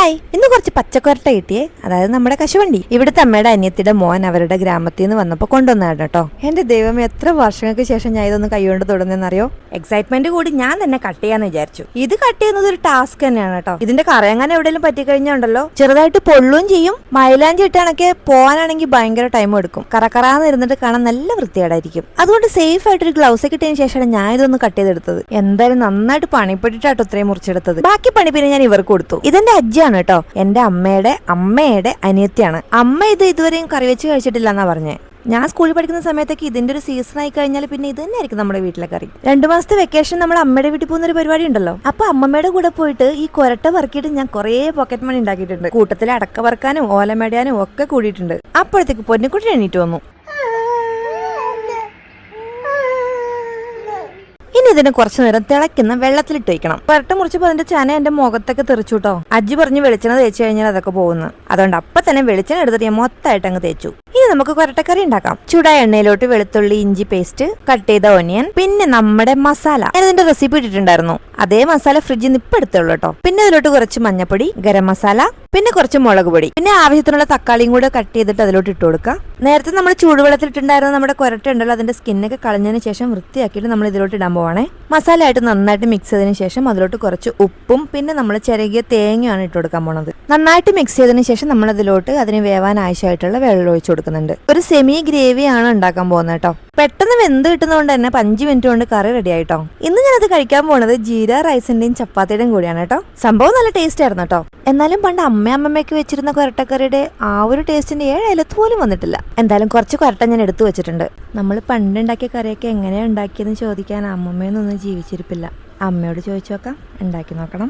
Hi, ഇന്ന് കുറച്ച് പച്ചക്കൊരട്ട കിട്ടിയേ. അതായത് നമ്മുടെ കശുവണ്ടി. ഇവിടുത്തെ അമ്മയുടെ അനിയത്തിയുടെ മോൻ അവരുടെ ഗ്രാമത്തിൽ നിന്ന് വന്നപ്പോൾ കൊണ്ടുവന്നാണ് കേട്ടോ. എന്റെ ദൈവം, എത്ര വർഷങ്ങൾക്ക് ശേഷം ഞാൻ ഇതൊന്ന് കൈകൊണ്ട് തൊടുന്നറിയോ. എക്സൈറ്റ്മെന്റ് കൂടി ഞാൻ തന്നെ കട്ട് ചെയ്യാന്ന് വിചാരിച്ചു. ഇത് കട്ട് ചെയ്യുന്നത് ഒരു ടാസ്ക് തന്നെയാണ് കേട്ടോ. ഇതിന്റെ കറയങ്ങനെ എവിടെയെങ്കിലും പറ്റിക്കഴിഞ്ഞുണ്ടല്ലോ, ചെറുതായിട്ട് പൊള്ളുകയും ചെയ്യും. മൈലാഞ്ചി ഇട്ടാണൊക്കെ പോകാനാണെങ്കിൽ ഭയങ്കര ടൈം എടുക്കും. കറക്കറാന്ന് ഇരുന്നിട്ട് കാണാൻ നല്ല വൃത്തികേടായിരിക്കും. അതുകൊണ്ട് സേഫ് ആയിട്ട് ഒരു ഗ്ലൗസ് കിട്ടിയതിന് ശേഷമാണ് ഞാൻ ഇതൊന്ന് കട്ട് ചെയ്തെടുത്തത്. എന്തായാലും നന്നായിട്ട് പണിപ്പെട്ടിട്ടാട്ടോ ഇത്രയും മുറിച്ചെടുത്തത്. ബാക്കി പണി പിന്നെ ഞാൻ ഇവർക്ക് കൊടുത്തു. ഇതെന്റെ അജ്ജാണ് കേട്ടോ, എന്റെ അമ്മയുടെ അനിയത്തിയാണ്. അമ്മ ഇത് ഇതുവരെയും കറി വെച്ച് കഴിച്ചിട്ടില്ല എന്നാ പറഞ്ഞേ. ഞാൻ സ്കൂളിൽ പഠിക്കുന്ന സമയത്തൊക്കെ ഇതിന്റെ ഒരു സീസൺ ആയി കഴിഞ്ഞാൽ പിന്നെ ഇത് തന്നെ ആയിരിക്കും നമ്മുടെ വീട്ടിലെ കറി. 2 മാസത്തെ വെക്കേഷൻ നമ്മൾ അമ്മയുടെ വീട്ടിൽ പോകുന്ന ഒരു പരിപാടി ഉണ്ടല്ലോ. അപ്പൊ അമ്മമ്മയുടെ കൂടെ പോയിട്ട് ഈ കൊരട്ട വറക്കിയിട്ട് ഞാൻ കുറേ പോക്കറ്റ് മണി ഉണ്ടാക്കിയിട്ടുണ്ട്. കൂട്ടത്തിൽ അടക്ക വറക്കാനും ഓലമേടാനും ഒക്കെ കൂടിയിട്ടുണ്ട്. അപ്പോഴത്തേക്ക് പൊന്നിക്കുട്ടി എണീറ്റ് വന്നു. ഇനി ഇതിനെ കുറച്ചു നേരം തിളയ്ക്കുന്ന വെള്ളത്തിലിട്ട് വയ്ക്കണം. പരട്ട മുറിച്ചപ്പോൾ അതിന്റെ ചന എന്റെ മുഖത്തൊക്കെ തെറിച്ചു കേട്ടോ. അജ്ജി പറഞ്ഞ് വെളിച്ചെണ്ണ തേച്ച് കഴിഞ്ഞാൽ അതൊക്കെ പോകുന്നു. അതുകൊണ്ട് അപ്പൊ തന്നെ വെളിച്ചെണ്ണ എടുത്തിട്ട് ഞാൻ മൊത്തമായിട്ട് അങ്ങ് തേച്ചു. ഇനി നമുക്ക് കൊരട്ടക്കറി ഉണ്ടാക്കാം. ചൂടായ എണ്ണയിലോട്ട് വെളുത്തുള്ളി, ഇഞ്ചി പേസ്റ്റ്, കട്ട് ചെയ്ത ഓനിയൻ, പിന്നെ നമ്മുടെ മസാല. ഞാൻ ഇതിന്റെ റെസിപ്പി ഇട്ടിട്ടുണ്ടായിരുന്നു. അതേ മസാല ഫ്രിഡ്ജിൽ നിന്ന് ഇപ്പൊ എടുത്തുള്ളൂ കേട്ടോ. പിന്നെ അതിലോട്ട് കുറച്ച് മഞ്ഞപ്പൊടി, ഗരം മസാല, പിന്നെ കുറച്ച് മുളക് പൊടി, പിന്നെ ആവശ്യത്തിനുള്ള തക്കാളിയും കൂടെ കട്ട് ചെയ്തിട്ട് അതിലോട്ട് ഇട്ട് കൊടുക്കുക. നേരത്തെ നമ്മൾ ചൂടുവെള്ളത്തിലിട്ടുണ്ടായിരുന്ന നമ്മുടെ കൊരട്ട ഉണ്ടല്ലോ, അതിന്റെ സ്കിന്നൊക്കെ കളഞ്ഞതിന് ശേഷം വൃത്തിയാക്കിയിട്ട് നമ്മൾ ഇതിലോട്ട് ഇടാൻ പോവാണേ. മസാല ആയിട്ട് നന്നായിട്ട് മിക്സ് ചെയ്തതിന് ശേഷം അതിലോട്ട് കുറച്ച് ഉപ്പും പിന്നെ നമ്മൾ ചിരകിയ തേങ്ങയാണ് ഇട്ട് കൊടുക്കാൻ പോണത്. നന്നായിട്ട് മിക്സ് ചെയ്തതിന് ശേഷം നമ്മൾ അതിലോട്ട് അതിന് വേവാൻ ആവശ്യമായിട്ടുള്ള വെള്ളം ഒഴിച്ചു കൊടുക്കുന്നുണ്ട്. ഒരു സെമി ഗ്രേവിയാണ് ഉണ്ടാക്കാൻ പോകുന്നത് കേട്ടോ. പെട്ടെന്ന് വെന്ത് കിട്ടുന്നതുകൊണ്ട് തന്നെ 5 മിനിറ്റ് കൊണ്ട് കറി റെഡി ആയിട്ടോ. ഇന്ന് ഞാനത് കഴിക്കാൻ പോണത് ജീര റൈസിന്റെയും ചപ്പാത്തിയുടെയും കൂടിയാണ് കേട്ടോ. സംഭവം നല്ല ടേസ്റ്റ് ആയിരുന്നു കേട്ടോ. എന്നാലും പണ്ട് അമ്മയ്ക്ക് വെച്ചിരുന്ന കൊരട്ടക്കറിയുടെ ആ ഒരു ടേസ്റ്റിന്റെ 7 അയലത്ത് പോലും വന്നിട്ടില്ല. എന്തായാലും കുറച്ച് കൊരട്ട ഞാൻ എടുത്തു വെച്ചിട്ടുണ്ട്. നമ്മൾ പണ്ടുണ്ടാക്കിയ കറിയൊക്കെ എങ്ങനെയാണ് ഉണ്ടാക്കിയെന്ന് ചോദിക്കാൻ അമ്മമ്മയൊന്നും ജീവിച്ചിരിപ്പില്ല. അമ്മയോട് ചോദിച്ചു നോക്കാം, ഉണ്ടാക്കി നോക്കണം.